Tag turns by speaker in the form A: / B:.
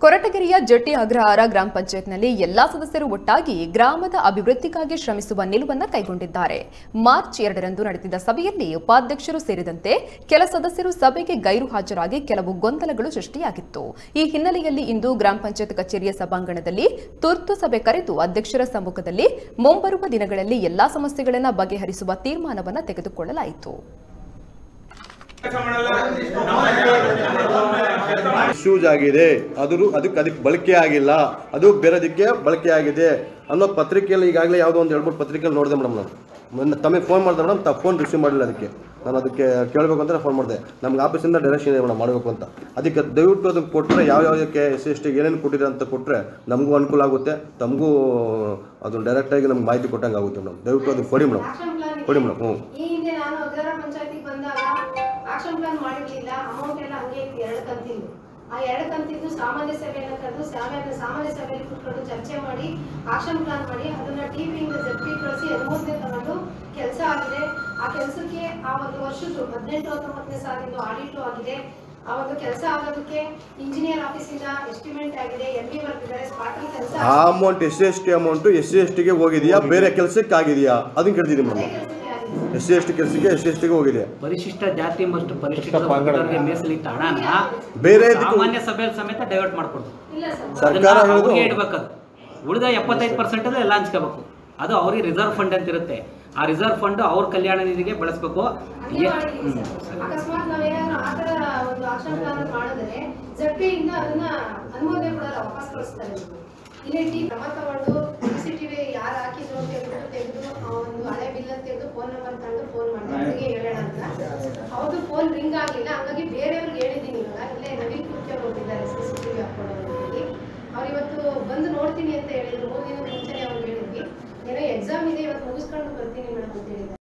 A: ಕೊರಟಗೆರೆಯ ಜಟ್ಟಿ ಅಗ್ರಹಾರ ಗ್ರಾಮ ಪಂಚಾಯತ್ನಲ್ಲಿ ಎಲ್ಲಾ ಸದಸ್ಯರು ಒಟ್ಟಾಗಿ ಗ್ರಾಮದ ಅಭಿವೃದ್ಧಿಗಾಗಿ ಶ್ರಮಿಸುವ ನಿಲುವನ್ನು ಕೈಗೊಂಡಿದ್ದಾರೆ. ಮಾರ್ಚ್ 2ರಂದು ನಡೆದಿದ್ದ ಸಭೆಯಲ್ಲಿ ಉಪಾಧ್ಯಕ್ಷರು ಸೇರಿದಂತೆ ಕೆಲ ಸದಸ್ಯರು ಸಭೆಗೆ ಗೈರು ಹಾಜರಾಗಿ ಕೆಲವು ಗೊಂದಲಗಳು ಸೃಷ್ಟಿಯಾಗಿತ್ತು. ಈ ಹಿನ್ನೆಲೆಯಲ್ಲಿ ಇಂದು ಗ್ರಾಮ ಪಂಚಾಯತ್ ಕಚೇರಿಯ ಸಭಾಂಗಣದಲ್ಲಿ ತುರ್ತು ಸಭೆ ಕರೆದು ಅಧ್ಯಕ್ಷರ ಸಮ್ಮುಖದಲ್ಲಿ ಮುಂಬರುವ ದಿನಗಳಲ್ಲಿ ಎಲ್ಲಾ ಸಮಸ್ಯೆಗಳನ್ನು ಬಗೆಹರಿಸುವ ತೀರ್ಮಾನವನ್ನು ತೆಗೆದುಕೊಳ್ಳಲಾಯಿತು.
B: ಇಶ್ಯೂಸ್ ಆಗಿದೆ, ಅದಕ್ಕೆ ಬಳಕೆ ಆಗಿಲ್ಲ, ಅದು ಬೇರೆದಕ್ಕೆ ಬಳಕೆ ಆಗಿದೆ ಅನ್ನೋ ಪತ್ರಿಕೆಯಲ್ಲಿ ಈಗಾಗಲೇ ಯಾವುದೋ ಒಂದು 2-3 ಪತ್ರಿಕೆಯಲ್ಲಿ ನೋಡಿದೆ ಮೇಡಮ್. ನಾನು ತಮಗೆ ಫೋನ್ ಮಾಡಿದೆ ಮೇಡಮ್, ಫೋನ್ ರಿಸೀವ್ ಮಾಡಿಲ್ಲ. ನಾನು ಅದಕ್ಕೆ ಕೇಳಬೇಕು ಅಂತ ಫೋನ್ ಮಾಡಿದೆ. ನಮ್ಗೆ ಆಫೀಸಿಂದ ಡೈರೆಕ್ಷನ್ ಇದೆ ಮೇಡಮ್ ಮಾಡಬೇಕು ಅಂತ. ಅದಕ್ಕೆ ದಯವಿಟ್ಟು ಅದಕ್ಕೆ ಕೊಟ್ಟರೆ ಯಾವ್ಯಾವುದಕ್ಕೆ SC ಏನೇನು ಕೊಟ್ಟಿದೆ ಅಂತ ಕೊಟ್ಟರೆ ನಮಗೂ ಅನುಕೂಲ ಆಗುತ್ತೆ, ತಮಗೂ ಅದು ಡೈರೆಕ್ಟಾಗಿ ನಮ್ಗೆ ಮಾಹಿತಿ ಕೊಟ್ಟಂಗೆ ಆಗುತ್ತೆ ಮೇಡಮ್. ದಯವಿಟ್ಟು ಅದಕ್ಕೆ ಕೊಡಿ ಮೇಡಮ್. ಹ್ಞೂ.
C: ಆಕ್ಷನ್ ಪ್ಲಾನ್ ಮಾಡಿರಲಿಲ್ಲ. ಅಮೌಂಟ್ ಎಲ್ಲ ಹಂಗೆ ಇತ್ತು, 2 ಕಂತಿದ್ದು. ಆ 2 ಕಂತಿದ್ದು ಸಾಮಾನ್ಯ ಸಭೆಯನ್ನು ಕರೆದು ಸಾಮಾನ್ಯ ಸಭೆಯಲ್ಲಿ ಕೂತ್ಕೊಂಡು ಚರ್ಚೆ ಮಾಡಿ ಆಕ್ಷನ್ ಪ್ಲಾನ್ ಮಾಡಿ ಅದನ್ನ ಟಿಪಿಯಿಂದ ZP ಕಳಿಸಿ ಅನುಮೋದನೆ ತಗೊಂಡು ಕೆಲಸ ಆಗಿದೆ. ಆ ಕೆಲಸಕ್ಕೆ ಆ ಒಂದು ವರ್ಷದ್ದು 18-19ನೇ ಸಾಲಿಂದು ಆಡಿಟು ಆಗಿದೆ. ಆ ಒಂದು ಕೆಲಸ ಆಗೋದಕ್ಕೆ ಇಂಜಿನಿಯರ್ ಆಫೀಸಿಂದ ಎಸ್ಟಿಮೇಟ್ ಆಗಿದೆ, MB ಬರ್ತಿದ್ದಾರೆ, ಸ್ಪಾಟಲ್ಲಿ ಕೆಲಸ.
B: ಆ ಅಮೌಂಟ್ SC ಅಮೌಂಟು SC ಗೆ ಹೋಗಿದೆಯಾ, ಬೇರೆ ಕೆಲಸಕ್ಕೆ ಆಗಿದೆಯಾ ಅದನ್ನ ಕೇಳ್ತಿದ್ದೀವಿ ಮೇಡಮ್. SC ಕೆಲಸಕ್ಕೆ SC ಹೋಗಿದೆ.
D: ಪರಿಶಿಷ್ಟ ಜಾತಿ ಮತ್ತು ಪರಿಶಿಷ್ಟ ವರ್ಗದವರಿಗೆ ಮೀಸಲಿಟ್ಟ ಹಣನ
B: ಬೇರೆ
D: ಸಾಮಾನ್ಯ ಸಭೆಯಲ್ಲಿ ಸಮೇತ ಡೈವರ್ಟ್ ಮಾಡ್ಕೊಡ್ತು.
B: ಸರ್ಕಾರ
D: ಇಡಬೇಕು. ಉಳಿದ 75% ಎಲ್ಲ ಹಂಚ್ಕೋಬೇಕು. ಅದು ಅವ್ರಿಗೆ ರಿಸರ್ವ್ ಫಂಡ್ ಅಂತ ಇರುತ್ತೆ. ಆ ರಿಸರ್ವ್ ಫಂಡ್ ಅವ್ರ ಕಲ್ಯಾಣ ನಿಧಿಗೆ ಬಳಸಬೇಕು.
C: ಅಕಸ್ಮಾತ್ ನಾವೇನಾದ್ರೂ ಆ ತರ ಒಂದು ಆಕ್ಷನ್ ಪ್ಲಾನ್ ಮಾಡಿದ್ರೆ ZP ಇಂದ ಅದನ್ನ ಅನುಮೋದನೆ ಕೊಡಲ್ಲ, ವಾಪಸ್ ಕಳಿಸ್ತಾರೆ. ಇಲ್ಲಿ ಕ್ರಮ ತಗೊಂಡು CCTV ಯಾರು ಹಾಕಿದ್ರು ಅಂತ ಹೇಳ್ಬಿಟ್ಟು ತೆಗೆದು ಒಂದು ಹಳೆ ಬಿಲ್ ಅಂತ ತೆಗೆದು ಫೋನ್ ನಂಬರ್ ತಂದು ಫೋನ್ ಮಾಡಿದ್ರೆ ಹೇಳೋಣ ಅಂತ. ಅವ್ರದ್ದು ಫೋನ್ ರಿಂಗ್ ಆಗಲಿಲ್ಲ, ಹಂಗಾಗಿ ಬೇರೆಯವ್ರಿಗೆ ಹೇಳಿದ್ದೀನಿ. ಇಲ್ಲೇ ನವೀನ್ ಕುರ್ಕಿ ಅವರು ಹೋಗಿದ್ದಾರೆ CCTV ಹಾಕೊಳ್ಳೋರಿಗೆ. ಅವ್ರು ಇವತ್ತು ಬಂದು ನೋಡ್ತೀನಿ ಅಂತ ಹೇಳಿದ್ರು. 3 ದಿನದ ಮುಂಚೆನೆ ಅವ್ರು ಹೇಳಿದ್ವಿ, ಏನೋ ಎಕ್ಸಾಮ್ ಇದೆ ಇವತ್ತು ಮುಗಿಸ್ಕೊಂಡು ಬರ್ತೀನಿ ಮೇಡಮ್ ಅಂತ ಹೇಳಿದ್ದಾರೆ.